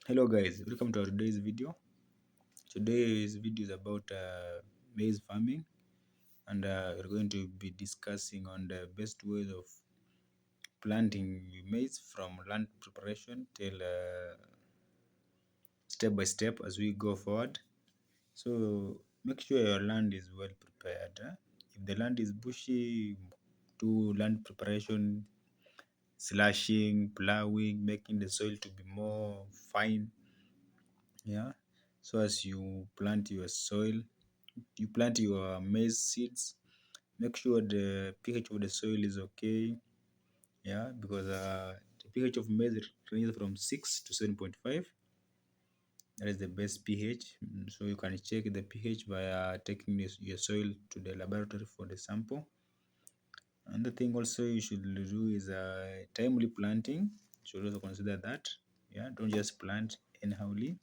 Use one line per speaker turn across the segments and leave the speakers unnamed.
Hello guys, welcome to our today's video. Today's video is about maize farming, and we're going to be discussing on the best ways of planting maize from land preparation till step by step as we go forward. So make sure your land is well prepared. If the land is bushy, do land preparation, slashing, plowing, making the soil to be more fine. Yeah, so as you plant your soil, you plant your maize seeds, make sure the pH of the soil is okay. Yeah, because the pH of maize ranges from 6 to 7.5. That is the best pH. So you can check the pH by taking your soil to the laboratory for the sample. Another thing also you should do is timely planting. You should also consider that. Yeah, don't just plant anyhowly.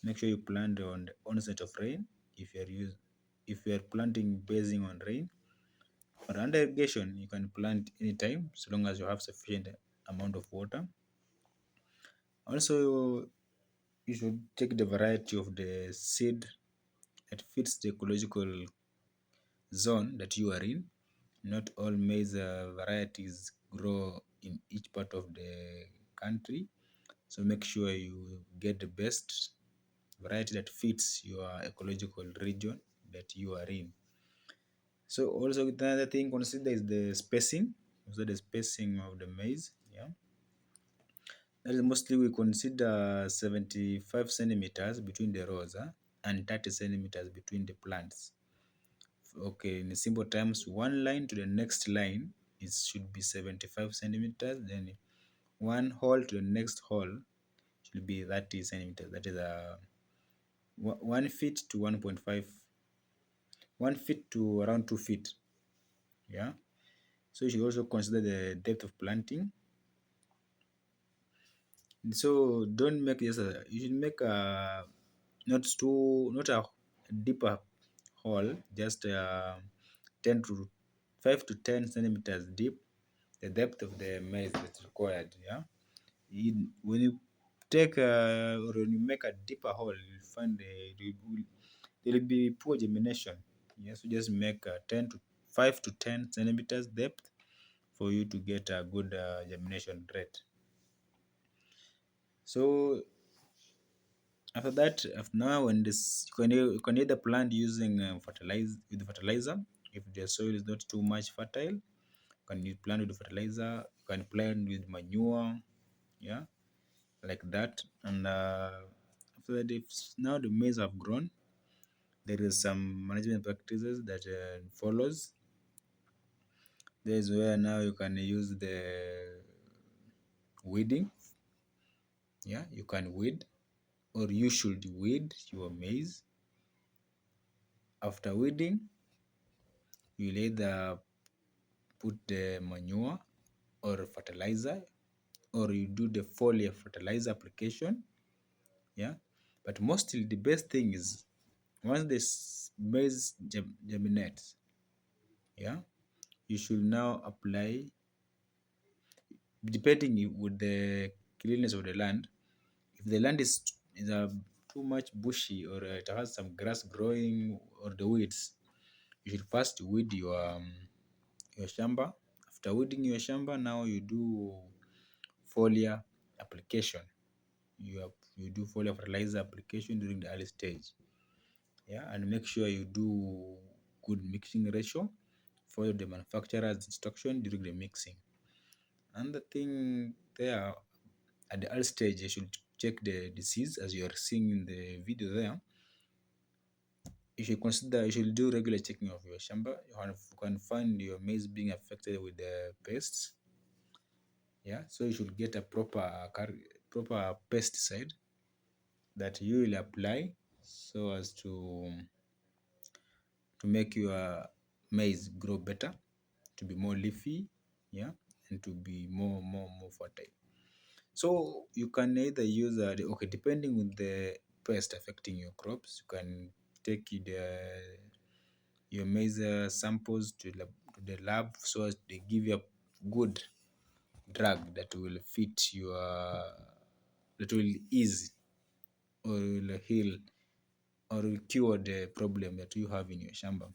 Make sure you plant on the onset of rain. If you are planting basing on rain, or under irrigation, you can plant anytime so long as you have sufficient amount of water. Also, you should check the variety of the seed that fits the ecological zone that you are in. Not all maize varieties grow in each part of the country, so make sure you get the best variety that fits your ecological region that you are in. So also another thing consider is the spacing. Also the spacing of the maize. Yeah. That is mostly we consider 75 centimeters between the rows and 30 centimeters between the plants. Okay, in simple terms, one line to the next line is should be 75 centimeters. Then one hole to the next hole should be 30 centimeters. That is 1 feet to 1.5, 1 feet to around 2 feet. Yeah. So you should also consider the depth of planting. So don't make this you should make a not a deeper hole, just 10 to 5 to 10 centimeters deep, the depth of the maize that's required. Yeah. When you take or when you make a deeper hole, you'll find there will be poor germination. Yes, so just make 10 to 5 to 10 centimeters depth for you to get a good germination rate. So after that, after now, when this you can either plant using fertilizer. If the soil is not too much fertile, you can plant with fertilizer. You can plant with manure, yeah, like that. And after that, if now the maize have grown, there is some management practices that follows. There is where now you can use the weeding. Yeah, you can weed, or you should weed your maize. After weeding, you'll either put the manure or fertilizer, or you do the foliar fertilizer application. Yeah, but mostly the best thing is once this maize germinates, yeah, you should now apply, depending with the cleanness of the land. If the land is too much bushy, or it has some grass growing or the weeds, you should first weed your shamba. After weeding your shamba, now you do foliar application. You do foliar fertilizer application during the early stage. Yeah, and make sure you do good mixing ratio. Follow the manufacturer's instruction during the mixing. And the thing there, at the early stage, you should check the disease as you are seeing in the video there. You should do regular checking of your shamba. You can find your maize being affected with the pests. Yeah, so you should get a proper pesticide that you will apply so as to make your maize grow better, to be more leafy, yeah, and to be more fertile. So you can either use okay, depending on the pest affecting your crops, you can take your maize samples to the lab so as they give you a good drug that will fit that will ease or will heal or will cure the problem that you have in your shamba.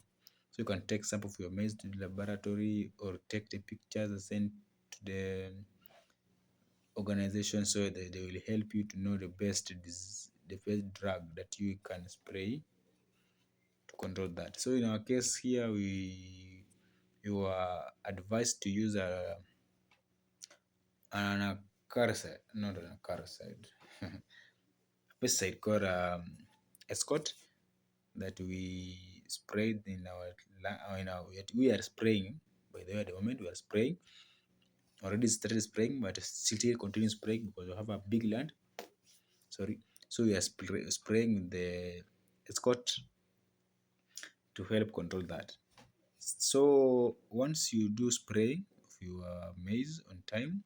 So you can take some of your maize to the laboratory or take the pictures and send to the organization so that they will help you to know the best drug that you can spray to control that. So in our case here, you are advised to use an acaricide, not an acaricide, a pesticide called escort that we sprayed in we are spraying. By the way, at the moment we are spraying, already started spraying, but still continue spraying because we have a big land. Sorry, so we are spraying the escort to help control that. So once you do spray of your maize on time,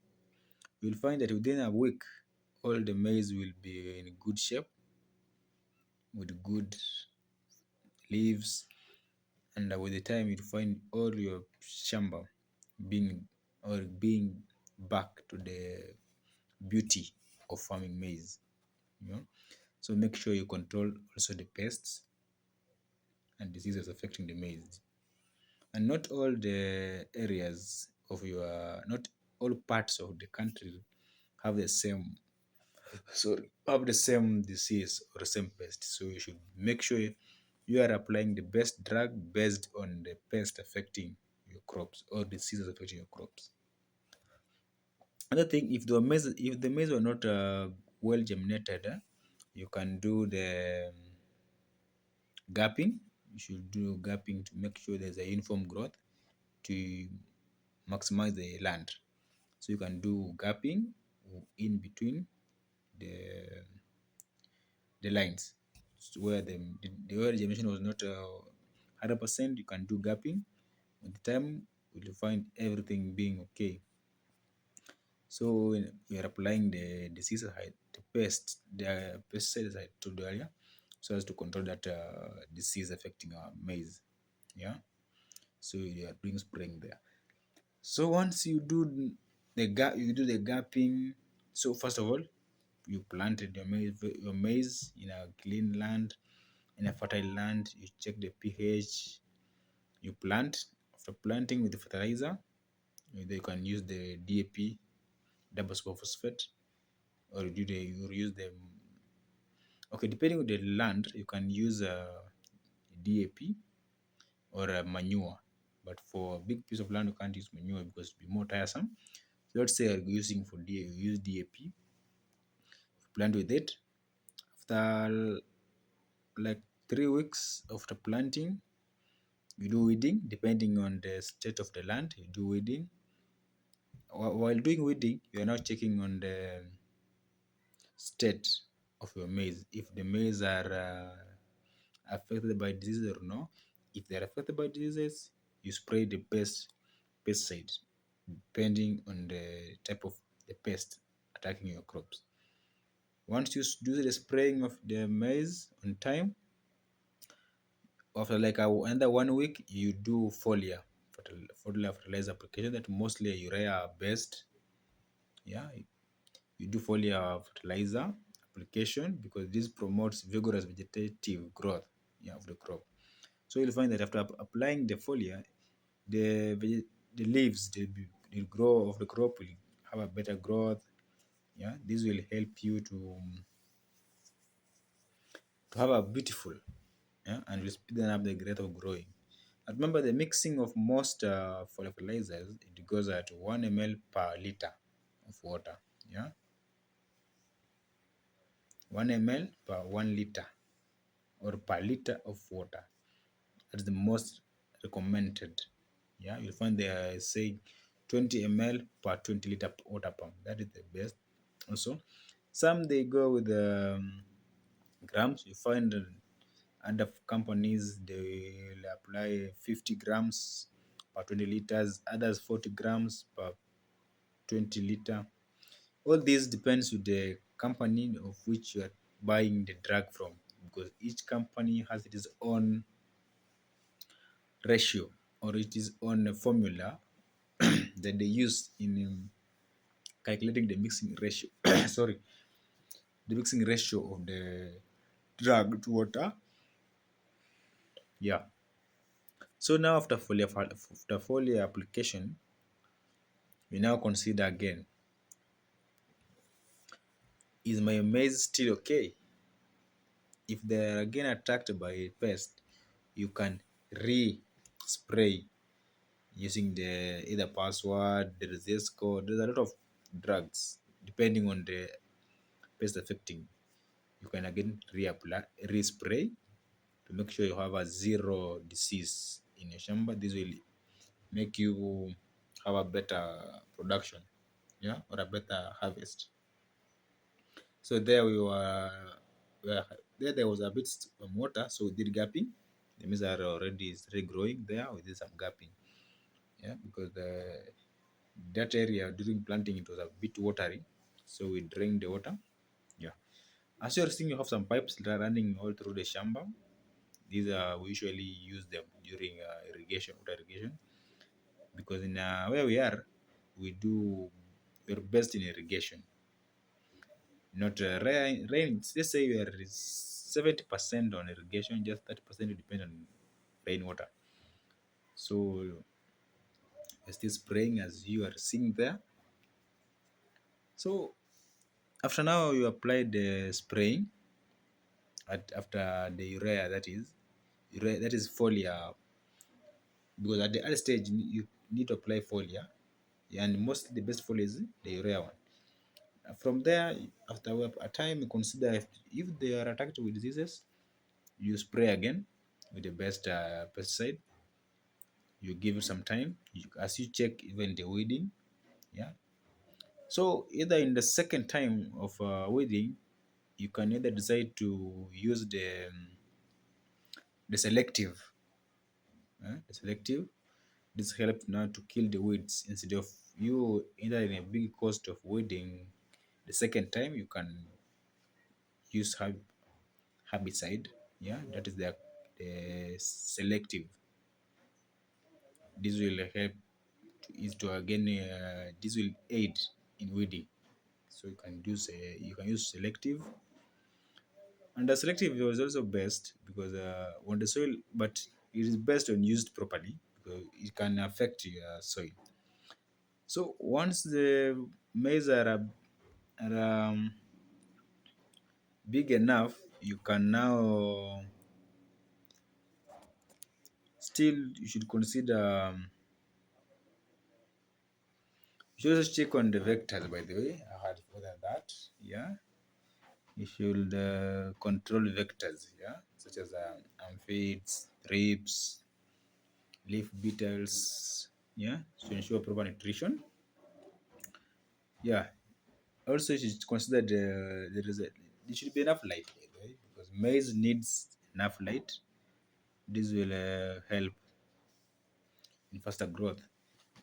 you'll find that within a week, all the maize will be in good shape with good leaves, and with the time you'll find all your shamba being being back to the beauty of farming maize. You know, so make sure you control also the pests and diseases affecting the maize. And not all the areas of not all parts of the country have the same have the same disease or the same pest. So you should make sure you are applying the best drug based on the pest affecting your crops or diseases affecting your crops. Another thing, if the maize were not well germinated, you can do the gapping. You should do gapping to make sure there's a uniform growth to maximize the land. So you can do gapping in between the the lines. So where the where germination was not 100%, you can do gapping. With the time, you'll find everything being okay. So when you are applying the disease side, the pesticides I told you earlier, so as to control that disease affecting our maize. Yeah. So you are doing spraying there. So once you do you do the gapping. So first of all, you planted your maize in a clean land, in a fertile land. You check the pH. You plant. After planting with the fertilizer, you can use the DAP, double superphosphate, or you use the okay, depending on the land, you can use DAP or a manure. But for a big piece of land, you can't use manure because it'll be more tiresome. So let's say you're using for DAP, you use DAP, plant with it. After like 3 weeks after planting, you do weeding. Depending on the state of the land, you do weeding. While doing weeding, you are now checking on the state of your maize. If the maize are affected by diseases or no. If they're affected by diseases, you spray the pesticide depending on the type of the pest attacking your crops. Once you do the spraying of the maize on time, after like another 1 week, you do foliar fertilizer application that mostly urea based. Yeah, you do foliar fertilizer application because this promotes vigorous vegetative growth, yeah, of the crop. So you'll find that after applying the foliar, the leaves, the grow of the crop will have a better growth. Yeah, this will help you to have a beautiful, yeah, and will speed up the rate of growing. And remember the mixing of most fertilizers, it goes at 1 ml per liter of water. Yeah, 1 ml per 1 liter or per liter of water. That's the most recommended. Yeah, you'll find they are saying 20 ml per 20-liter water pump. That is the best. Also, some they go with grams. You find other companies they will apply 50 grams per 20 liters, others 40 grams per 20 liter. All this depends with the company of which you are buying the drug from, because each company has its own ratio or its own formula that they use in calculating the mixing ratio. Sorry. the mixing ratio of the drug to water. Yeah. So now after foliar application, we now consider again, is my maize still okay? If they are again attacked by a pest, you can re-spray using the either password, the resist code. There's a lot of drugs depending on the pest affecting. You can again reapply, respray to make sure you have a zero disease in your chamber. This will make you have a better production, yeah, or a better harvest. So there there was a bit of water, so we did gapping. The maize are already is regrowing there. We did some gapping, yeah, because that area during planting it was a bit watery, so we drained the water. Yeah, as you're seeing, you have some pipes that are running all through the chamber. These are we usually use them during irrigation, water irrigation, because in where we are, we're best in irrigation, not rain. Let's say we are 70% on irrigation, just 30% will depend on rainwater. So we're still spraying as you are seeing there. So after now you apply the spraying after the urea, that is foliar, because at the early stage you need to apply foliar, and mostly the best foliar is the urea one. From there, after a time, you consider if they are attacked with diseases, you spray again with the best pesticide. You give it some time as you check even the weeding. Yeah. So either in the second time of weeding, you can either decide to use the selective. The selective. This helps now to kill the weeds instead of you either in a big cost of weeding. The second time you can use herbicide. Yeah, that is the selective. This will help is to again this will aid in weeding. So you can use selective, and the selective is also best because on the soil, but it is best when used properly because it can affect your soil. So once the maize are big enough, you can now still you should consider you should also check on the vectors, by the way. I had further that. Yeah. You should control vectors, yeah, such as aphids, thrips, leaf beetles, yeah, to ensure proper nutrition. Yeah. Also, you should consider the result. There should be enough light, by the way, because maize needs enough light. This will help in faster growth.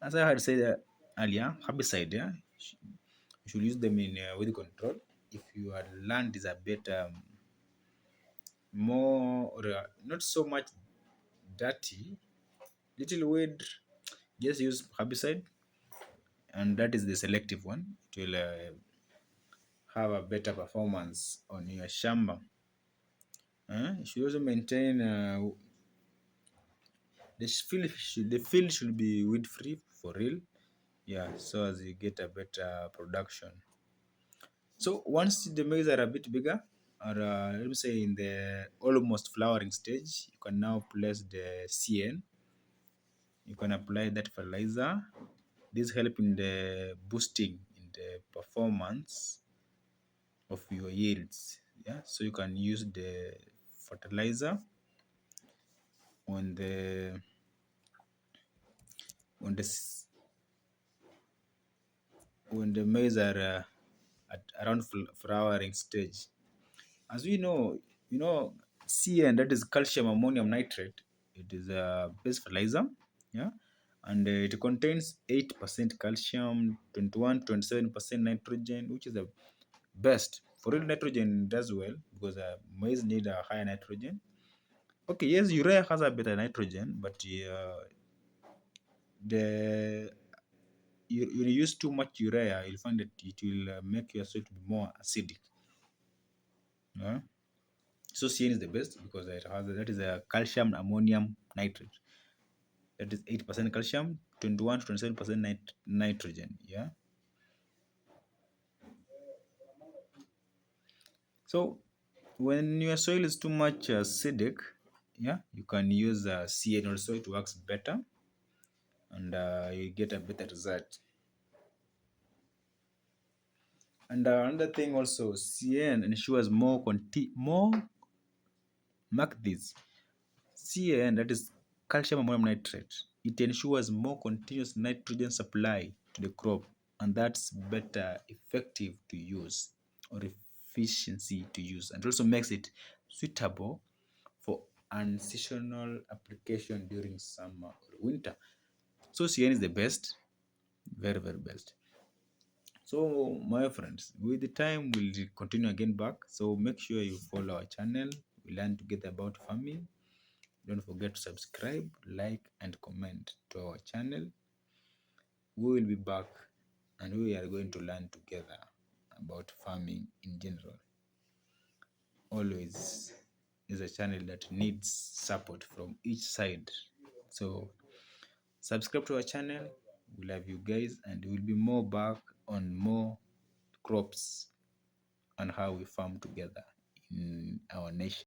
As I had said earlier, herbicide, yeah, you should use them in weed control. If your land is a bit more or not so much dirty, little weed, just use herbicide, and that is the selective one. It will have a better performance on your shamba. You should also maintain the field should be weed free for real. Yeah, so as you get a better production. So once the maize are a bit bigger, or let me say in the almost flowering stage, you can now place the CN. You can apply that fertilizer. This help in the boosting in the performance of your yields. Yeah, so you can use the fertilizer on on the s- when the maize are at around flowering stage. As we know, CN, that is calcium ammonium nitrate. It is a base fertilizer. Yeah, and it contains 8% calcium, 21, 27% nitrogen, which is the best. For real, nitrogen does well because maize need a higher nitrogen. Okay, yes, urea has a better nitrogen, but the you use too much urea, you'll find that it will make your soil to be more acidic. Yeah. So CN is the best because that is a calcium ammonium nitrate. That is 8% calcium, 21 to 27% nitrogen. Yeah. So when your soil is too much acidic, yeah, you can use CN also. It works better, and you get a better result. And another thing also, CN ensures more. Mark this. CN, that is calcium ammonium nitrate. It ensures more continuous nitrogen supply to the crop, and that's better effective to use or efficiency to use, and also makes it suitable for unseasonal application during summer or winter. So CN is the best, very, very best. So my friends, with the time we'll continue again back. So make sure you follow our channel. We learn together about farming. Don't forget to subscribe, like, and comment to our channel. We will be back and we are going to learn together about farming in general. Always is a channel that needs support from each side. So subscribe to our channel. We love you guys, and we'll be more back on more crops and how we farm together in our nation.